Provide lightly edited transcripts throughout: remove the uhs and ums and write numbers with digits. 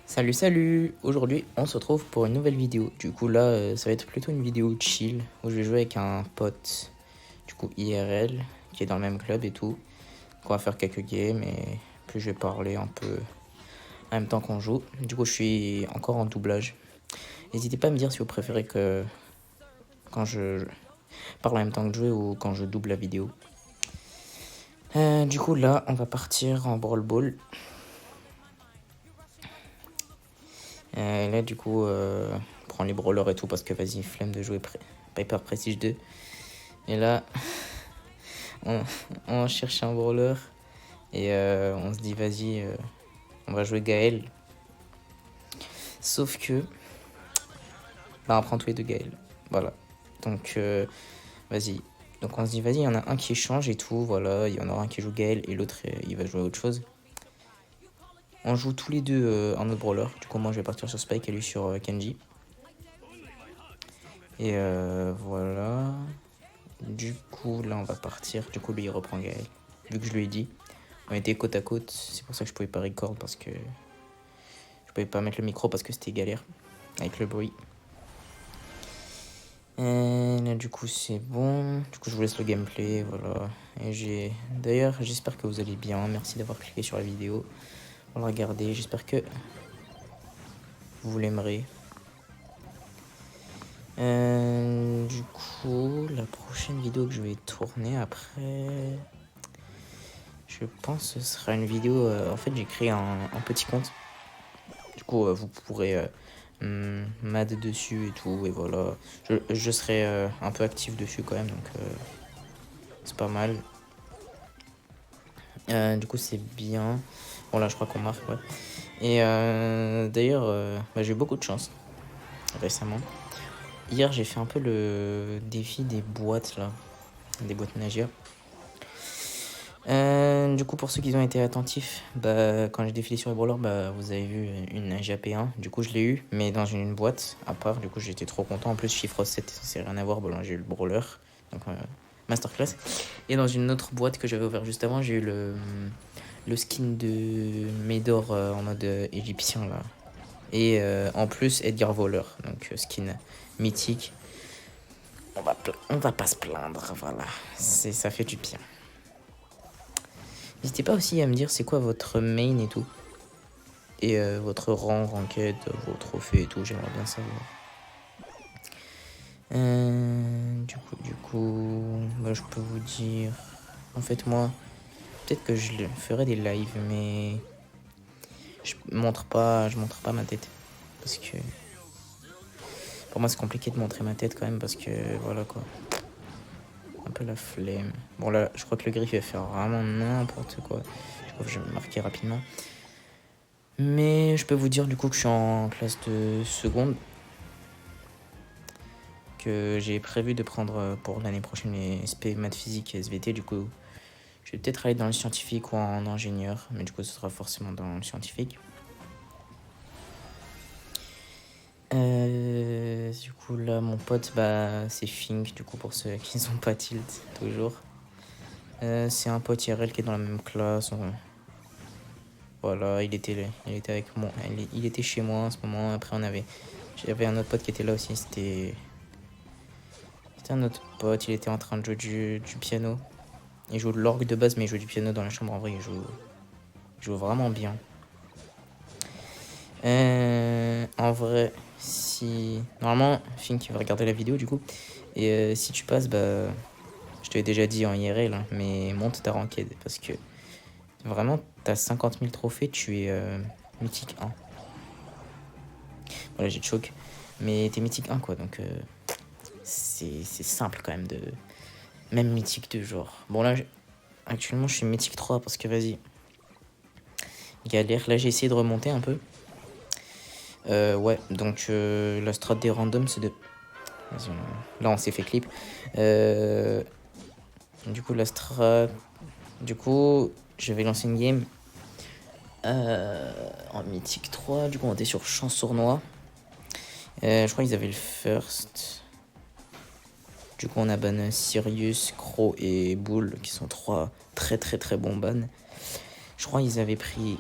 Salut, salut! Aujourd'hui, on se retrouve pour une nouvelle vidéo. Du coup, là, ça va être plutôt une vidéo chill où je vais jouer avec un pote, du coup, IRL, qui est dans le même club et tout. On va faire quelques games et puis je vais parler un peu en même temps qu'on joue. Du coup, je suis encore en doublage. N'hésitez pas à me dire si vous préférez que quand je parle en même temps que je joue ou quand je double la vidéo. Du coup, là, on va partir en Brawl Ball. Là, du coup, prends les brawlers et tout parce que vas-y, flemme de jouer Piper Prestige 2. Et là, on cherche un brawler et on se dit, vas-y, on va jouer Gaël. Sauf que, bah, on prend tous les deux Gaël. Voilà. Donc, vas-y. Donc, on se dit, vas-y, il y en a un qui change et tout. Voilà, il y en aura un qui joue Gaël et l'autre, il va jouer à autre chose. On joue tous les deux un autre brawler. Du coup, moi, je vais partir sur Spike et lui sur Kenji. Et voilà. Du coup, là, on va partir. Du coup, lui, il reprend Gaël. Vu que je lui ai dit. On était côte à côte. C'est pour ça que je pouvais pas record parce que je pouvais pas mettre le micro parce que c'était galère avec le bruit. Et là, du coup, c'est bon. Du coup, je vous laisse le gameplay. Voilà. Et d'ailleurs, j'espère que vous allez bien. Merci d'avoir cliqué sur la vidéo. On va regarder. J'espère que vous l'aimerez. Du coup, la prochaine vidéo que je vais tourner après, je pense que ce sera une vidéo. En fait, j'ai créé un petit compte. Du coup, vous pourrez m'ad dessus et tout. Et voilà. Je serai un peu actif dessus quand même. Donc, c'est pas mal. Du coup, c'est bien. Bon, là, je crois qu'on marque, ouais. Et d'ailleurs, j'ai eu beaucoup de chance récemment. Hier, j'ai fait un peu le défi des boîtes, là. Des boîtes ménagères. Du coup, pour ceux qui ont été attentifs, quand j'ai défilé sur le brawler, vous avez vu une GAP1. Du coup, je l'ai eu, mais dans une boîte à part. Du coup, j'étais trop content. En plus, chiffre 7, c'est rien à voir. Bon, là, j'ai eu le brawler. Donc, masterclass. Et dans une autre boîte que j'avais ouvert juste avant, j'ai eu le skin de Médor en mode égyptien, là. Et en plus, Edgar Voleur. Donc, skin mythique. On va pas se plaindre, voilà. Ça fait du bien. N'hésitez pas aussi à me dire c'est quoi votre main et tout. Et votre rang, ranked, vos trophées et tout, j'aimerais bien savoir. Du coup, je peux vous dire... En fait, moi, peut-être que je ferai des lives, mais... Je montre pas ma tête. Parce que... Pour moi, c'est compliqué de montrer ma tête quand même, parce que, voilà, quoi. Un peu la flemme. Bon, là, je crois que le griffe va faire vraiment n'importe quoi. Je crois que je vais me marquer rapidement. Mais je peux vous dire du coup que je suis en classe de seconde. Que j'ai prévu de prendre pour l'année prochaine les SP maths physique et SVT. Du coup, je vais peut-être aller dans le scientifique ou en ingénieur. Mais du coup, ce sera forcément dans le scientifique. Du coup, là, mon pote, c'est Fink. Du coup, pour ceux qui ne sont pas tilt, toujours. C'est un pote IRL qui est dans la même classe. Voilà, il était avec moi. Il était chez moi en ce moment. Après, j'avais un autre pote qui était là aussi. C'était un autre pote. Il était en train de jouer du piano. Il joue de l'orgue de base, mais il joue du piano dans la chambre. En vrai, il joue vraiment bien. En vrai, si... Normalement, Fink va regarder la vidéo, du coup. Et si tu passes, je te l'ai déjà dit en IRL, hein, mais monte ta ranked. Parce que, vraiment, t'as 50 000 trophées, tu es mythique 1. Voilà, j'ai choc. Mais t'es mythique 1, quoi. Donc, c'est simple, quand même, de... Même mythique 2, genre. Bon, là, actuellement, je suis mythique 3, parce que, vas-y... Galère. Là, j'ai essayé de remonter un peu. Ouais, donc la strat des randoms, c'est de... Là, on s'est fait clip. Du coup, la strat... Du coup, je vais lancer une game en mythique 3. Du coup, on était sur chance sournois. Je crois qu'ils avaient le first. Du coup, on a ban Sirius, Crow et Bull, qui sont 3 très très bons ban. Je crois qu'ils avaient pris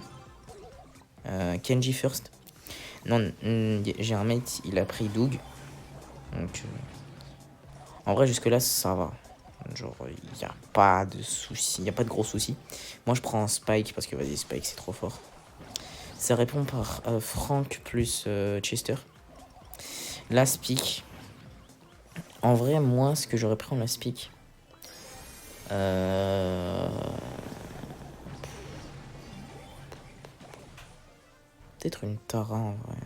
Kenji first. Non, j'ai un mate, il a pris Doug. Donc, en vrai, jusque-là, ça va. Genre, il n'y a pas de soucis, il n'y a pas de gros soucis. Moi, je prends Spike parce que, vas-y, Spike, c'est trop fort. Ça répond par Frank plus Chester. Last pick. En vrai, moi, ce que j'aurais pris en last pick. Peut-être une Tara en vrai.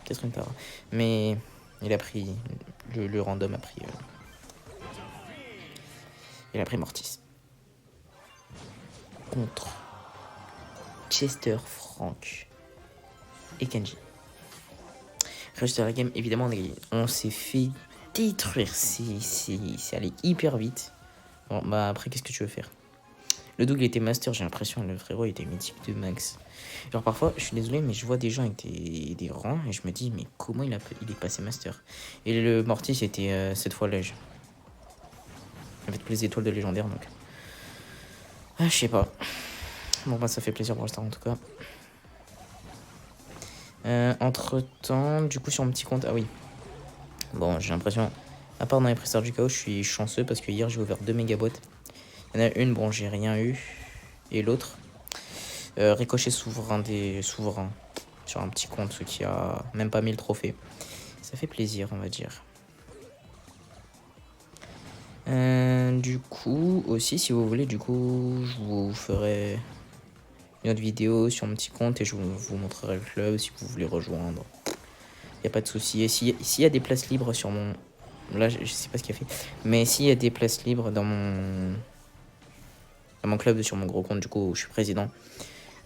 Peut-être une Tara. Mais il a pris. Le random a pris. Il a pris Mortis. Contre Chester, Frank et Kenji. Reste de la game, évidemment, on s'est fait détruire. C'est allé hyper vite. Bon, bah après, qu'est-ce que tu veux faire? Le Doug était master, j'ai l'impression, le frérot était mythique de max. Genre parfois, je suis désolé, mais je vois des gens avec des rangs et je me dis, mais comment il est passé master? Et le Mortis était cette fois lège. Avec toutes les étoiles de légendaire, donc. Ah, je sais pas. Bon, bah ça fait plaisir pour l'instant en tout cas. Entre temps, du coup, sur mon petit compte, ah oui. Bon, j'ai l'impression, à part dans les prestataires du chaos, je suis chanceux parce que hier j'ai ouvert 2 mégabots. Il y en a une, bon, j'ai rien eu. Et l'autre, ricochet souverain des souverains. Sur un petit compte qui a même pas 1000 trophées. Ça fait plaisir, on va dire. Du coup, aussi, si vous voulez, du coup, je vous ferai une autre vidéo sur mon petit compte et je vous montrerai le club si vous voulez rejoindre. Y a pas de souci. Et s'il y a des places libres sur mon... Là, je sais pas ce qu'il a fait. Mais s'il y a des places libres dans mon club, sur mon gros compte, du coup, où je suis président,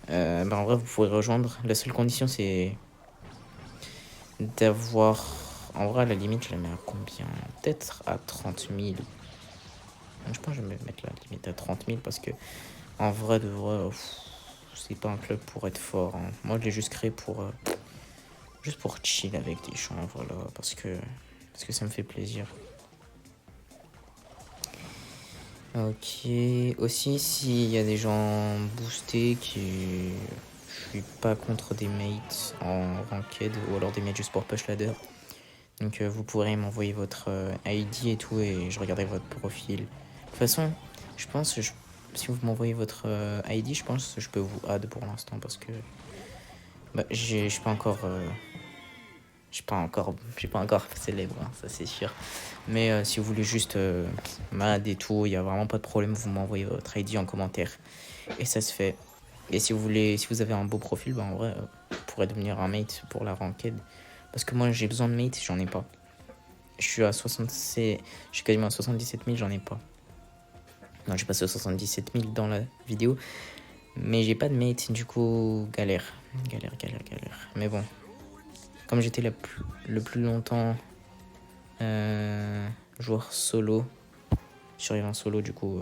ben en vrai, vous pourrez rejoindre. La seule condition, c'est d'avoir... En vrai, à la limite, je la mets à combien? Peut-être à 30 000. Je pense que je vais mettre la limite à 30 000 parce que, en vrai, de vrai, c'est pas un club pour être fort. Hein. Moi, je l'ai juste créé pour... juste pour chill avec des gens, voilà. Parce que ça me fait plaisir. Ok. Aussi, s'il y a des gens boostés qui... Je suis pas contre des mates en ranked ou alors des mates juste pour push ladder. Donc vous pourrez m'envoyer votre ID et tout et je regarderai votre profil. De toute façon, je pense que si vous m'envoyez votre ID, je pense que je peux vous add pour l'instant parce que bah, je suis pas encore célèbre, hein, ça c'est sûr. Mais si vous voulez juste m'add et tout, il y a vraiment pas de problème, vous m'envoyez votre ID en commentaire et ça se fait. Et si vous avez un beau profil, bah en vrai, vous pourrez devenir un mate pour la ranked. Parce que moi j'ai besoin de mate, j'en ai pas. Je suis quasiment à 77 000, j'en ai pas. Non, j'ai passé aux 77 000 dans la vidéo. Mais j'ai pas de mate, du coup, galère. Galère. Mais bon. Comme j'étais le plus longtemps joueur solo, survivant solo, du coup...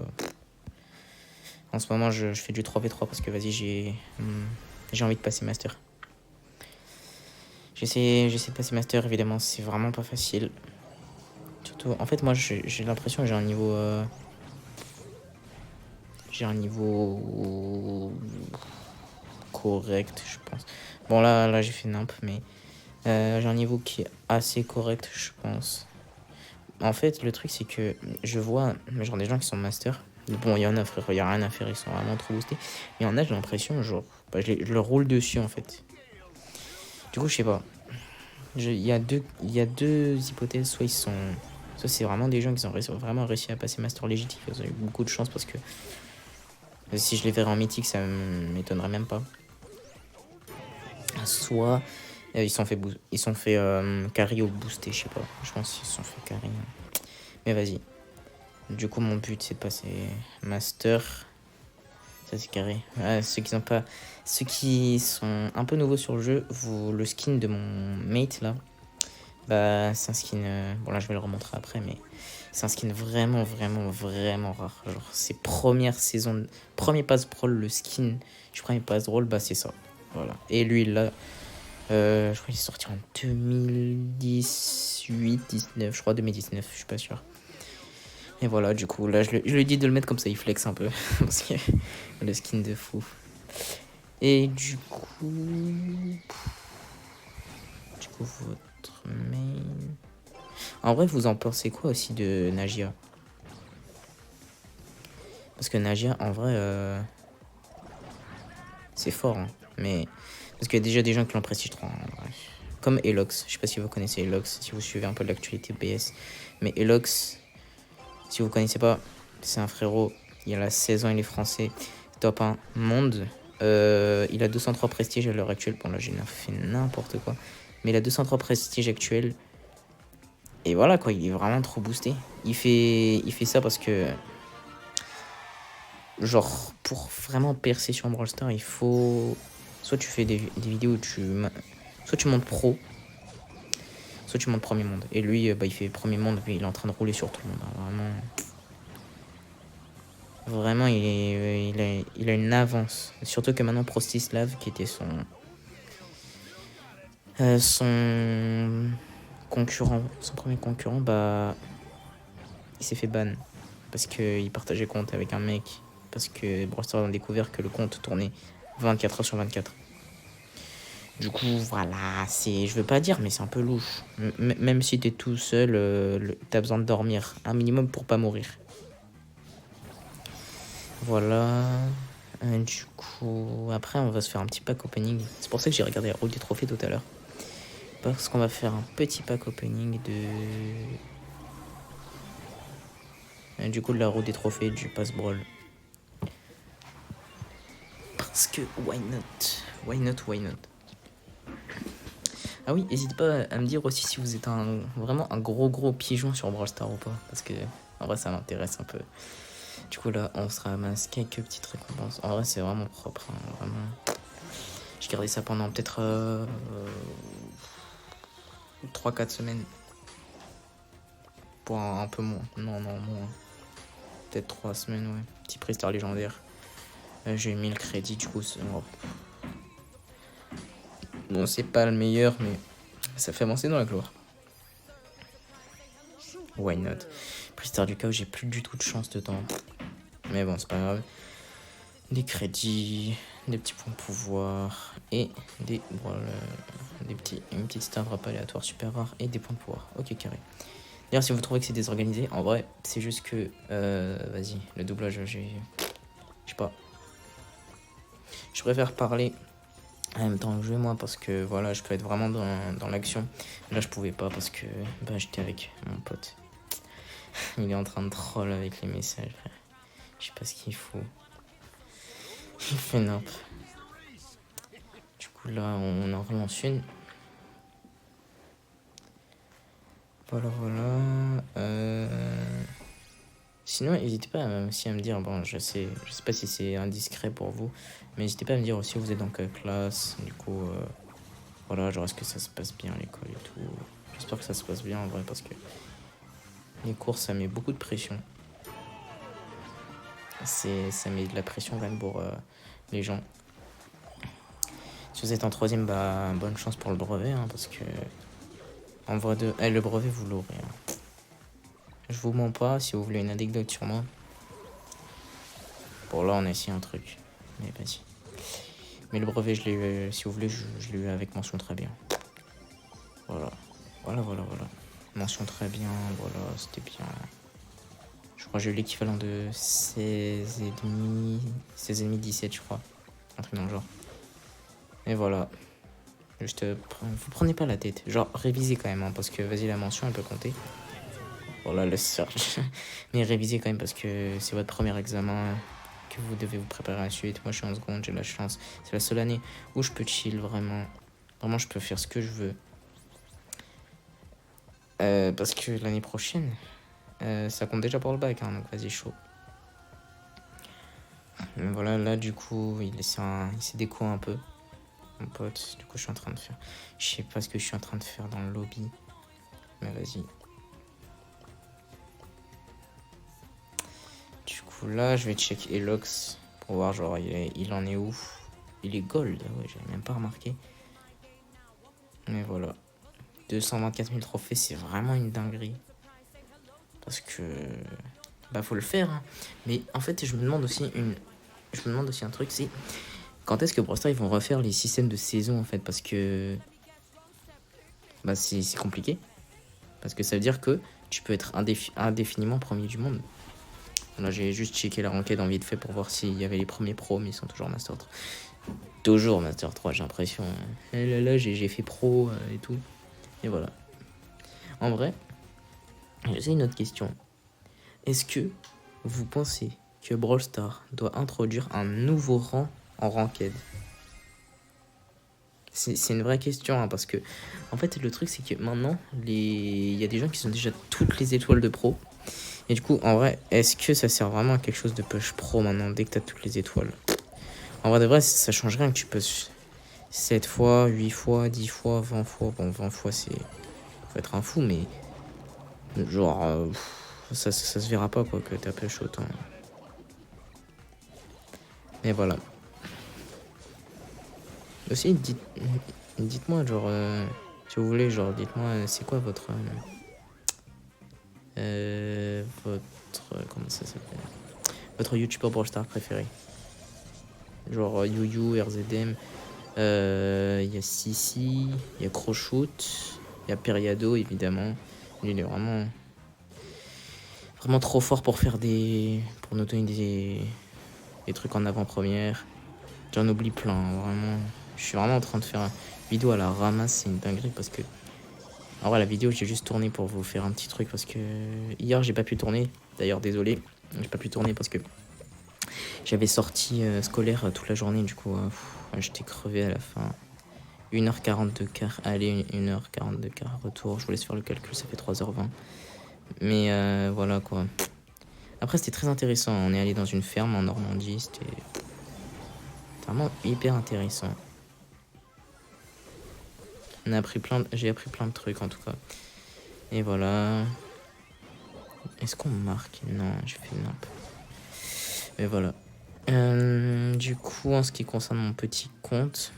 en ce moment, je fais du 3v3 parce que, vas-y, j'ai envie de passer master. J'essaie de passer master, évidemment, c'est vraiment pas facile. Surtout, en fait, moi, j'ai l'impression que j'ai un niveau correct, je pense. Bon, là j'ai fait nimp, mais j'ai un niveau qui est assez correct, je pense. En fait, le truc, c'est que je vois genre des gens qui sont master. Bon, il y en a, frère, il y a rien à faire, ils sont vraiment trop boostés. Mais il y en a, j'ai l'impression, genre, bah, je leur roule dessus, en fait. Du coup, je sais pas. Il y a deux hypothèses. Soit c'est vraiment des gens qui ont vraiment réussi à passer master légitime. Ils ont eu beaucoup de chance parce que si je les verrais en mythique, ça m'étonnerait même pas. Soit ils sont fait carry au boosté, je sais pas. Je pense qu'ils se sont fait carry. Mais vas-y. Du coup, mon but c'est de passer master. Ça c'est carré. Ceux qui sont un peu nouveaux sur le jeu, le skin de mon mate là, bah c'est un skin. Bon là je vais le remontrer après, mais c'est un skin vraiment rare. Genre ses premières saisons, premier pass brawl, le skin du premier pass brawl, bah c'est ça. Voilà. Et lui là, je crois qu'il est sorti en 2018, 19, je crois 2019, je suis pas sûr. Et voilà, du coup, là, je lui dis de le mettre comme ça, il flex un peu. Parce que le skin de fou. Et du coup... coup, votre main... En vrai, vous en pensez quoi aussi de Nagia? Parce que Nagia, en vrai, c'est fort. Hein. Mais... Parce qu'il y a déjà des gens qui l'ont prestige 3. Hein, bref. Comme Elox. Je sais pas si vous connaissez Elox, si vous suivez un peu l'actualité BS. Mais Elox, si vous connaissez pas, c'est un frérot. Il a la 16 ans, il est français. Top 1 monde. Il a 203 prestiges à l'heure actuelle. Bon, là, j'ai fait n'importe quoi. Mais il a 203 prestiges actuels. Et voilà, quoi, il est vraiment trop boosté. Il fait ça parce que... Genre, pour vraiment percer sur Brawl Stars, il faut... Soit tu fais des vidéos où soit tu montes pro, soit tu montes premier monde. Et lui, il fait premier monde, mais il est en train de rouler sur tout le monde. Hein. Vraiment, il a une avance. Surtout que maintenant, Prostislav, qui était son concurrent, son premier concurrent, il s'est fait ban. Parce qu'il partageait compte avec un mec. Parce que Brawl Stars a découvert que le compte tournait 24 heures sur 24. Du coup, voilà, je veux pas dire, mais c'est un peu louche. Même si t'es tout seul, t'as besoin de dormir un minimum pour pas mourir. Voilà. Du coup, après, on va se faire un petit pack opening. C'est pour ça que j'ai regardé la route des trophées tout à l'heure. Parce qu'on va faire un petit pack opening du coup, de la route des trophées du pass brawl. Parce que, why not? Why not, why not? Ah oui, n'hésitez pas à me dire aussi si vous êtes vraiment un gros pigeon sur Brawl Stars ou pas. Parce que, en vrai, ça m'intéresse un peu. Du coup, là, on se ramasse quelques petites récompenses. En vrai, c'est vraiment propre. Hein, vraiment. J'ai gardé ça pendant peut-être 3-4 semaines. Pour un peu moins. Non, moins. Peut-être 3 semaines, ouais. Petit prix star légendaire. J'ai mis le crédit, du coup. Bon, c'est pas le meilleur, mais ça fait avancer dans la gloire. Why not? Prix star du chaos, j'ai plus du tout de chance dedans. Mais bon, c'est pas grave. Des crédits, des petits points de pouvoir et une petite star drop aléatoire super rare et des points de pouvoir. Ok, carré. D'ailleurs, si vous trouvez que c'est désorganisé, en vrai, c'est juste que... vas-y, le doublage, je sais pas. Je préfère parler en même temps que jouer, moi, parce que, voilà, je peux être vraiment dans l'action. Là, je pouvais pas parce que j'étais avec mon pote. Il est en train de troll avec les messages. Je sais pas ce qu'il faut. Il fait nimp. Du coup, là, on en relance une. Voilà. Sinon, n'hésitez pas aussi à me dire, bon, je sais pas si c'est indiscret pour vous, mais n'hésitez pas à me dire aussi vous êtes dans quelle classe, du coup, voilà, genre est-ce que ça se passe bien à l'école et tout. J'espère que ça se passe bien en vrai, parce que les cours, ça met beaucoup de pression. Ça met de la pression quand même pour les gens. Si vous êtes en troisième, bonne chance pour le brevet, hein, parce que en vrai le brevet, vous l'aurez. Hein. Je vous mens pas, si vous voulez une anecdote sur moi. Bon, là, on a essayé un truc. Mais vas-y. Mais le brevet, je l'ai eu, si vous voulez, je l'ai eu avec mention très bien. Voilà. Mention très bien, voilà, c'était bien. Je crois que j'ai eu l'équivalent de 16,5, 17, je crois. Un truc dans le genre. Et voilà. Juste, vous prenez pas la tête. Genre, révisez quand même, hein, parce que, vas-y, la mention, elle peut compter. Voilà, le search. Mais révisez quand même, parce que c'est votre premier examen que vous devez vous préparer à la suite. Moi, je suis en seconde, j'ai de la chance. C'est la seule année où je peux chill, vraiment. Vraiment, je peux faire ce que je veux. Parce que l'année prochaine, ça compte déjà pour le bac, hein, donc vas-y, chaud. Mais voilà, là, du coup, il s'est déco un peu. Mon pote, du coup, je suis en train de faire... Je sais pas ce que je suis en train de faire dans le lobby. Mais vas-y. Du coup, là, je vais check Elox pour voir, genre, il en est où. Il est gold, ouais, j'avais même pas remarqué. Mais voilà. 224 000 trophées, c'est vraiment une dinguerie. Parce que... faut le faire. Hein. Mais en fait, je me demande aussi un truc, c'est... Quand est-ce que Brawl Stars, ils vont refaire les systèmes de saison, en fait? Parce que... bah c'est compliqué. Parce que ça veut dire que tu peux être indéfiniment premier du monde. Là, j'ai juste checké la ranked en vite fait pour voir s'il y avait les premiers pros, mais ils sont toujours Master 3. Toujours Master 3, j'ai l'impression. Et là, j'ai fait pro et tout. Et voilà. En vrai, j'ai une autre question. Est-ce que vous pensez que Brawl Stars doit introduire un nouveau rang en ranked? C'est une vraie question, hein, parce que en fait le truc c'est que maintenant il y a des gens qui sont déjà toutes les étoiles de pro. Et du coup, en vrai, est-ce que ça sert vraiment à quelque chose de push pro maintenant, dès que t'as toutes les étoiles? En vrai de vrai, ça change rien que tu peux 7 fois, 8 fois, 10 fois, 20 fois. Bon, 20 fois, faut être un fou, mais genre, ça se verra pas, quoi, que t'as push autant. Mais voilà. Aussi, dites-moi, genre, si vous voulez, genre, dites-moi, c'est quoi votre... comment ça s'appelle? Votre youtubeur Brawl Stars préféré? Genre YuYu, RZM, il y a Sissi, il y a Croshoot, il y a Periado évidemment. Lui, il est vraiment trop fort pour faire pour nous donner des trucs en avant-première. J'en oublie plein, vraiment. Je suis vraiment en train de faire une vidéo à la ramasse, c'est une dinguerie parce que... En vrai, la vidéo, j'ai juste tourné pour vous faire un petit truc parce que hier, j'ai pas pu tourner. D'ailleurs, désolé, j'ai pas pu tourner parce que j'avais sorti scolaire toute la journée. Du coup, j'étais crevé à la fin. 1h40 de quart aller, 1h40 de quart retour. Je vous laisse faire le calcul, ça fait 3h20. Mais voilà quoi. Après, c'était très intéressant. On est allé dans une ferme en Normandie. C'était vraiment hyper intéressant. J'ai appris plein de trucs en tout cas. Et voilà. Est-ce qu'on marque? Non, j'ai fait nimp. Mais voilà. Du coup, en ce qui concerne mon petit compte,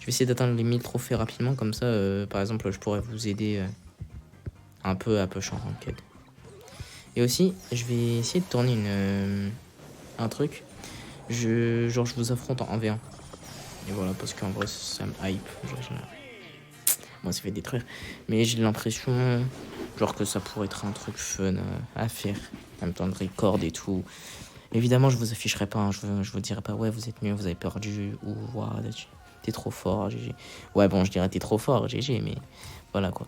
je vais essayer d'atteindre les 1000 trophées rapidement. Comme ça, par exemple, je pourrais vous aider un peu à push en ranked. Et aussi, je vais essayer de tourner un truc. Je vous affronte en 1v1. Et voilà, parce qu'en vrai, ça me hype. Moi, ça fait détruire. Mais j'ai l'impression, genre, que ça pourrait être un truc fun à faire. En même temps de record et tout. Évidemment, je vous afficherai pas. Hein. Je vous dirai pas, ouais, vous êtes mieux, vous avez perdu. Ou, wow, t'es trop fort, GG. Ouais, bon, je dirais t'es trop fort, GG. Mais voilà, quoi.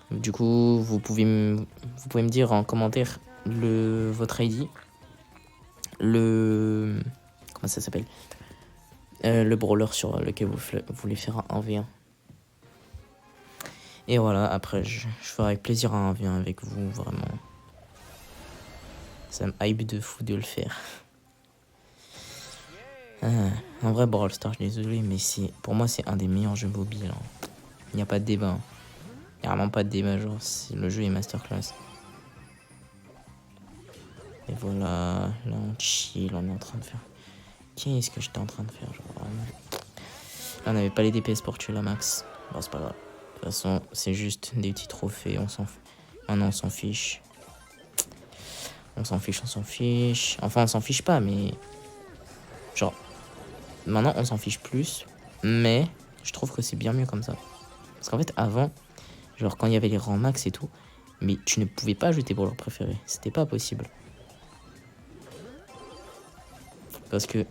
Du coup, vous pouvez me dire en commentaire votre ID. Comment ça s'appelle? Le brawler sur lequel vous voulez faire un 1v1. Et voilà, après, je ferai avec plaisir un 1v1 avec vous, vraiment. Ça me hype de fou de le faire. En vrai, Brawl Stars, je suis désolé, mais pour moi, c'est un des meilleurs jeux mobiles. Hein. Il n'y a pas de débat. Hein. Il n'y a vraiment pas de débat, genre, le jeu est masterclass. Et voilà, là on chill, on est en train de faire... Qu'est-ce que j'étais en train de faire, genre, vraiment. Là, on n'avait pas les DPS pour tuer la max. Bon, c'est pas grave. De toute façon, c'est juste des petits trophées, on s'en fout. Maintenant, on s'en fiche. On s'en fiche. Enfin, on s'en fiche pas, mais... Genre, maintenant, on s'en fiche plus. Mais, je trouve que c'est bien mieux comme ça. Parce qu'en fait, avant, genre, quand il y avait les rangs max et tout, mais tu ne pouvais pas ajouter pour leur préféré. C'était pas possible. Parce que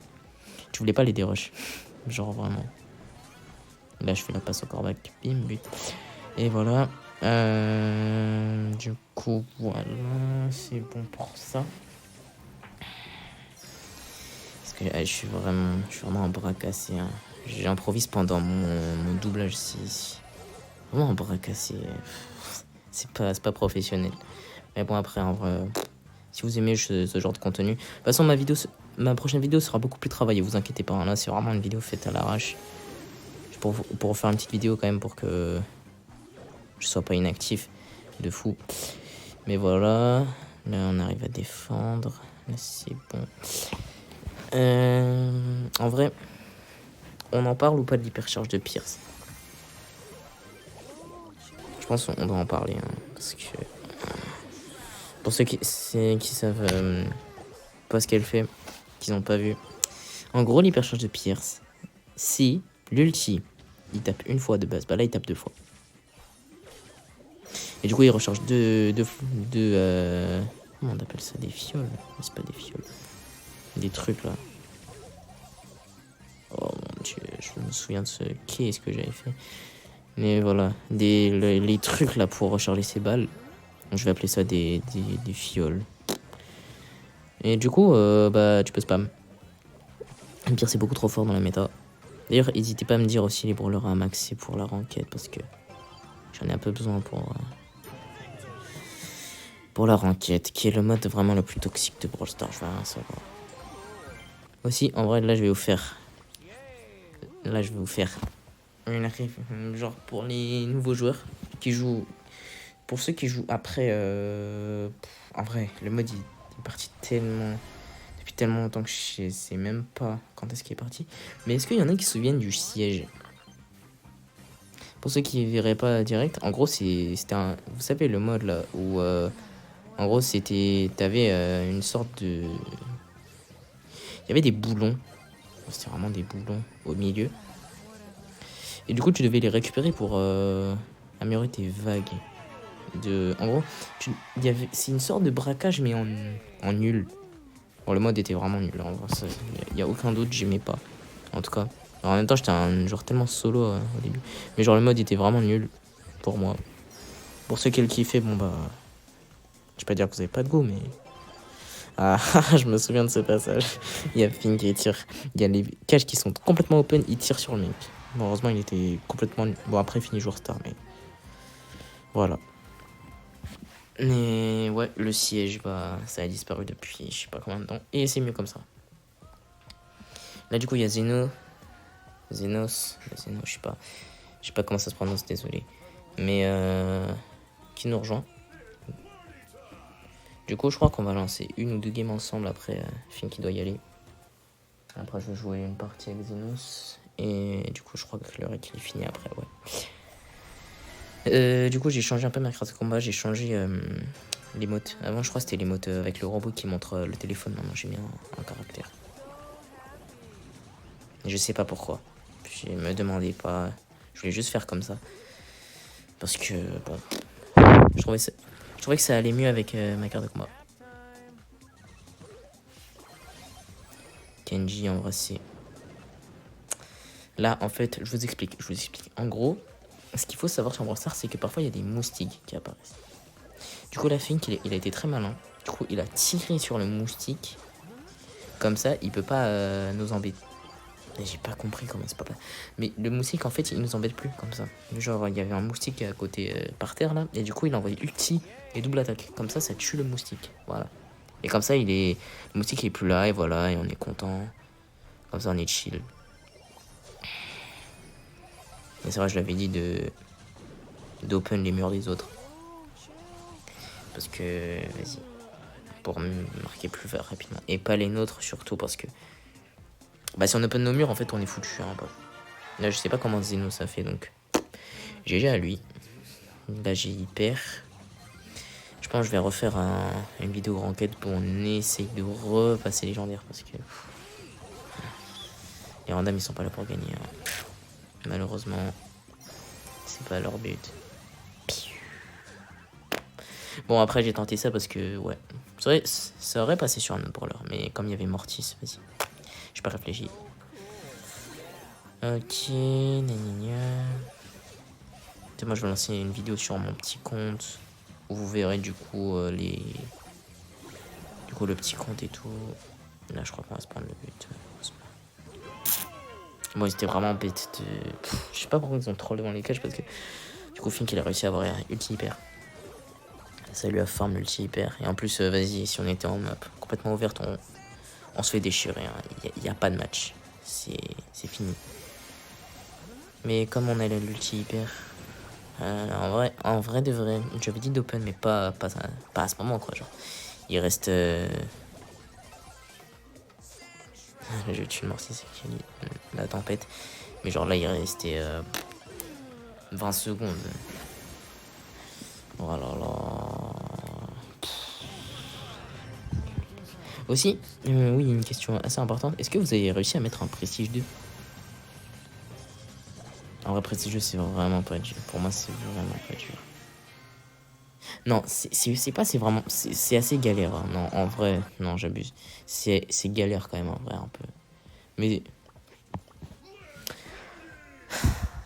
tu voulais pas les dérush. Genre, vraiment. Là, je fais la passe au corbac. Bim, but. Et voilà. Du coup, voilà. C'est bon pour ça. Parce que je suis vraiment un bras cassé. Hein. J'improvise pendant mon doublage. Vraiment un bras cassé. C'est pas professionnel. Mais bon, après, en vrai, si vous aimez ce genre de contenu. De toute façon, ma prochaine vidéo sera beaucoup plus travaillée. Vous inquiétez pas. Là, c'est vraiment une vidéo faite à l'arrache. Pour faire une petite vidéo quand même pour que je sois pas inactif de fou. Mais voilà. Là, on arrive à défendre. Là, c'est bon. En vrai, on en parle ou pas de l'hypercharge de Pierce? Je pense qu'on doit en parler. Hein, parce que... Pour ceux qui savent pas ce qu'elle fait, qu'ils n'ont pas vu. En gros, l'hypercharge de Pierce, si l'ulti, il tape une fois de base. Bah là, il tape 2 fois. Et du coup, il recharge comment on appelle ça? Des fioles? C'est pas des fioles. Des trucs, là. Oh mon dieu, je me souviens de ce qu'est-ce que j'avais fait. Mais voilà, les trucs, là, pour recharger ses balles. Je vais appeler ça des fioles. Et du coup, bah, tu peux spam. Le pire, c'est beaucoup trop fort dans la méta. D'ailleurs, n'hésitez pas à me dire aussi les brawlers à maxer pour la ranked, parce que j'en ai un peu besoin pour la ranked, qui est le mode vraiment le plus toxique de Brawl Stars, je vais rien savoir. Aussi, en vrai, là, je vais vous faire une arrive, genre pour les nouveaux joueurs qui jouent. Pour ceux qui jouent après, en vrai, le mode il est parti depuis tellement longtemps que je sais même pas quand est-ce qu'il est parti. Mais est-ce qu'il y en a qui se souviennent du siège? Pour ceux qui ne verraient pas direct, en gros, c'était un. Vous savez, le mode là où. En gros, t'avais une sorte de. Il y avait des boulons. C'était vraiment des boulons au milieu. Et du coup, tu devais les récupérer pour améliorer tes vagues. En gros, c'est une sorte de braquage, mais en nul. Bon, le mode était vraiment nul. Il n'y a aucun doute, j'aimais pas. En tout cas. Alors, en même temps, j'étais un genre tellement solo au début. Mais genre, le mode était vraiment nul pour moi. Pour ceux qui le kiffaient, bon bah. Je vais pas dire que vous avez pas de goût, mais. Ah, je me souviens de ce passage. Il y a Finn qui tire. Il y a les cages qui sont complètement open, il tire sur le mec. Bon, heureusement, il était complètement. Bon, après, fini joueur star, mais. Voilà. Mais ouais, le siège, bah, ça a disparu depuis je sais pas combien de temps. Et c'est mieux comme ça. Là, du coup, il y a Zenos, je sais pas. Je sais pas comment ça se prononce, désolé. Mais qui nous rejoint. Du coup, je crois qu'on va lancer 1 ou 2 games ensemble après Finn qui doit y aller. Après, je vais jouer une partie avec Zenos. Et du coup, je crois que le rec il est fini après, ouais. Du coup, j'ai changé un peu ma carte de combat. J'ai changé l'émote. Avant, je crois que c'était l'émote avec le robot qui montre le téléphone. Maintenant, j'ai mis un caractère. Et je sais pas pourquoi. Je me demandais pas. Je voulais juste faire comme ça. Parce que, bon. Je trouvais que ça allait mieux avec ma carte de combat. Kenji embrassé. Là, en fait, je vous explique. En gros, ce qu'il faut savoir sur Brawl Stars, c'est que parfois, il y a des moustiques qui apparaissent. Du coup, la Fink, il a été très malin. Du coup, il a tiré sur le moustique. Comme ça, il peut pas nous embêter. J'ai pas compris comment c'est pas. Mais le moustique, en fait, il nous embête plus comme ça. Genre, il y avait un moustique à côté par terre là. Et du coup, il a envoyé ulti et double attaque. Comme ça tue le moustique. Voilà. Et comme ça, le moustique il est plus là. Et voilà, et on est content. Comme ça, on est chill. Et c'est vrai, je l'avais dit d'open les murs des autres. Parce que, vas-y. Pour marquer plus rapidement. Et pas les nôtres surtout parce que. Bah, si on open nos murs, en fait, on est foutu. Hein, là, je sais pas comment Zeno ça fait donc. GG à lui. Là, j'ai hyper. Je pense que je vais refaire une vidéo ranked pour on essaye de repasser légendaire parce que. Les randoms ils sont pas là pour gagner. Hein. Malheureusement, c'est pas leur but. Bon, après, j'ai tenté ça parce que, ouais. Ça aurait passé sur un autre brawler, mais comme il y avait Mortis, vas-y. J'ai pas réfléchi. Ok, moi, je vais lancer une vidéo sur mon petit compte où vous verrez du coup le petit compte et tout. Là, je crois qu'on va se prendre le but. Bon, c'était vraiment bête de. Je sais pas pourquoi ils ont troll devant les cages parce que du coup, Fink il a réussi à avoir ulti hyper. Ça lui a farm l'ulti hyper. Et en plus, vas-y, si on était en map complètement ouverte, on se fait déchirer. Il n'y a pas de match. C'est fini. Mais comme on a l'ulti hyper, en vrai de vrai, j'avais dit d'open, mais pas à ce moment, quoi. Genre, il reste. Je tue le Mortis, c'est la tempête. Mais genre là, il restait 20 secondes. Oh là là. Aussi, oui, une question assez importante. Est-ce que vous avez réussi à mettre un prestige 2? En vrai, prestigieux, c'est vraiment pas dur. Pour moi, c'est vraiment pas dur. Non, c'est pas, c'est vraiment, c'est assez galère. Hein. Non, en vrai, non, j'abuse. C'est galère quand même, en vrai, un peu. Mais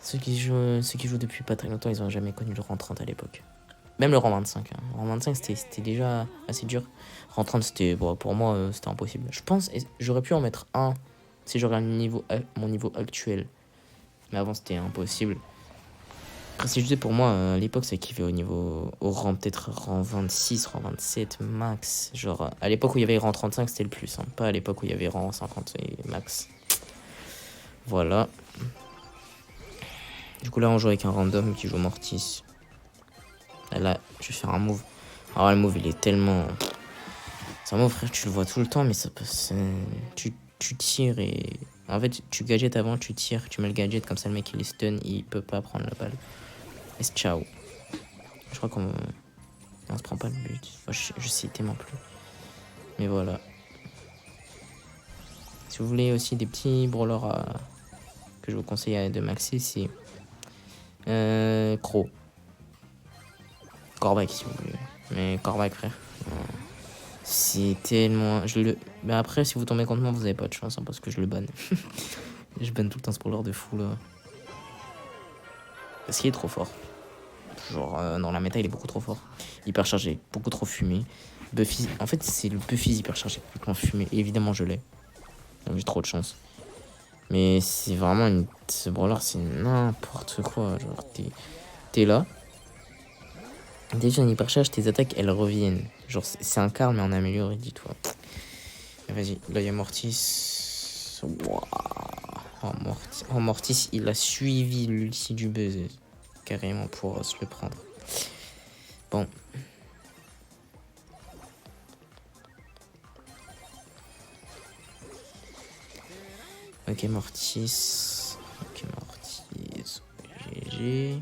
ceux qui jouent depuis pas très longtemps, ils ont jamais connu le rang 30 à l'époque. Même le rang 25. Hein. Le rang 25, c'était déjà assez dur. Rang 30, c'était, bon, pour moi, c'était impossible. Je pense, j'aurais pu en mettre un si j'aurais mon niveau actuel. Mais avant, c'était impossible. Prestigieux pour moi, à l'époque, ça kiffait au rang, peut-être rang 26, rang 27, max. Genre, à l'époque où il y avait rang 35, c'était le plus. Hein. Pas à l'époque où il y avait rang 50 et max. Voilà. Du coup, là, on joue avec un random qui joue Mortis. Là, je vais faire un move. Alors, le move, il est tellement. C'est un move, frère, tu le vois tout le temps, mais ça peut. Tu tires et. En fait, tu gadget avant, tu tires, tu mets le gadget, comme ça, le mec, il est stun, il peut pas prendre la balle. Et c'est ciao. Je crois qu'on. On se prend pas le but. Moi, je sais tellement plus. Mais voilà. Si vous voulez aussi des petits brawlers que je vous conseille de maxer, c'est. Crow. Corbac, si vous voulez. Mais Corbac, frère. C'est tellement. Mais après, si vous tombez contre moi, vous avez pas de chance, hein, parce que je le banne. Je banne tout le temps ce brawler de fou, là. Parce qu'il est trop fort. Genre, dans la méta, il est beaucoup trop fort. Hyper chargé, beaucoup trop fumé. Buffy, en fait, c'est le Buffy hyper chargé, complètement fumé. Et évidemment, je l'ai. Donc, j'ai trop de chance. Mais c'est vraiment ce brawler, c'est n'importe quoi. Genre, t'es là. Déjà, en hyper charge, tes attaques, elles reviennent. Genre, c'est un quart, mais en amélioré, dis-toi. Vas-y, là, il y a Mortis. Wow. Oh, Mortis, il a suivi l'ulti du buzz. Carrément pour se le prendre. Bon. Ok, Mortis. GG.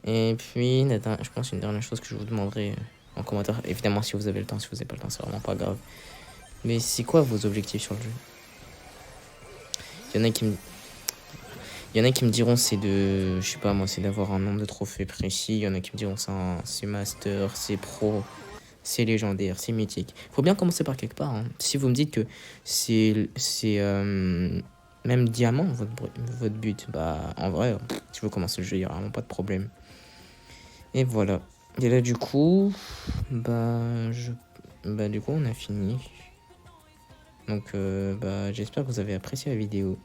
Et puis, je pense une dernière chose que je vous demanderai en commentaire. Évidemment, si vous avez le temps, si vous n'avez pas le temps, c'est vraiment pas grave. Mais c'est quoi vos objectifs sur le jeu? Il y en a qui me diront c'est de, je sais pas moi, c'est d'avoir un nombre de trophées précis. Il y en a qui me diront c'est master, c'est pro, c'est légendaire, c'est mythique. Faut bien commencer par quelque part. Hein. Si vous me dites que c'est même diamant votre but, bah en vrai, si vous commencez le jeu, il n'y a vraiment pas de problème. Et voilà. Et là du coup, du coup on a fini. Donc j'espère que vous avez apprécié la vidéo.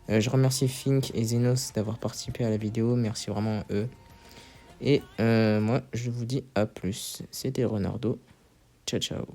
Je remercie Fink et Zenos d'avoir participé à la vidéo. Merci vraiment à eux. Et moi, je vous dis à plus. C'était Renardo. Ciao, ciao.